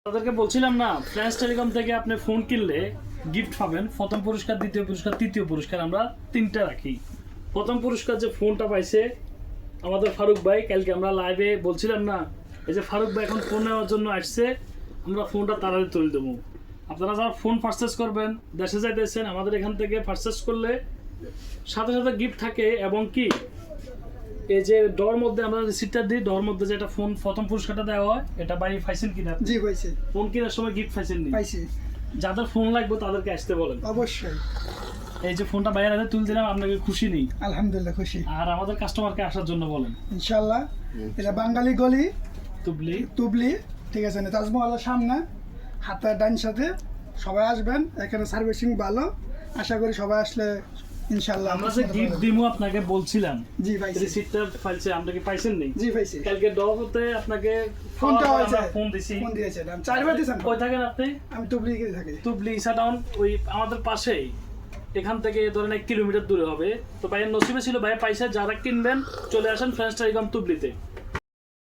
তাদেরকে বলছিলাম না, ফ্রেন্ডস টেলিকম থেকে আপনি ফোন কিনলে গিফট পাবেন। প্রথম পুরস্কার, দ্বিতীয় পুরস্কার, তৃতীয় পুরস্কার আমরা 3টা রাখি। প্রথম পুরস্কার যে ফোনটা পাইছে আমাদের ফারুক ভাই, কালকে আমরা লাইভে বলছিলাম না, এই যে ফারুক ভাই এখন ফোন নেওয়ার জন্য আসছে, আমরা ফোনটা তাড়াতাড়ি তুলে দেবো। আপনারা যারা ফোন পারচেস করবেন, দেশে যাইতেছেন, আমাদের এখান থেকে পারচেস করলে সাথে সাথে গিফট থাকে। এবং কি এই যে ডর মধ্যে আমরা রিসিপ্টটা দিই, ডর মধ্যে যে একটা ফোন প্রথম পুরস্কারটা দেওয়া হয়, এটা বাই পাইছেন কিনা? জি পাইছি। ফোন কেনার সময় গিফট পাইছেন নি? পাইছি। যাদের ফোন লাগবে তাদেরকে আসতে বলেন। অবশ্যই। এই যে ফোনটা বাইরে হাতে তুলে দিলাম, আপনাকে খুশি নেই? আলহামদুলিল্লাহ খুশি। আর আমাদের কাস্টমারকে আসার জন্য বলেন। ইনশাআল্লাহ। এটা বাঙালি গলি তুবলি, ঠিক আছে না, তাজমহলের সামনে হাতের ডান সাথে সবাই আসবেন। এখানে সার্ভিসিং ভালো, আশা করি সবাই আসলে ইনশাআল্লাহ। আমরা যে গিফট দিমু আপনাকে বলছিলাম, জি পাইছি। রিসিপ্টটা পাইছে, আমরা কি পাইছেন নি? জি পাইছি। কালকে ডতে আপনাকে ফোনটা হয়েছে, ফোন দিছি। ফোন দিয়েছিলাম 4বার দিয়েছেন। কই থাকেন আপনি? আমি টুবলি গিয়ে থাকি। তুবলি ইসা টাউন, ওই আমাদের পাশেই। এখান থেকে ধরেন 1 কিলোমিটার দূরে হবে। তো ভাইয়ের নসিবে ছিল, ভাই পাইছে। যারা কিনবেন চলে আসেন ফ্রেন্ডস টেলিকম তুবলিতে।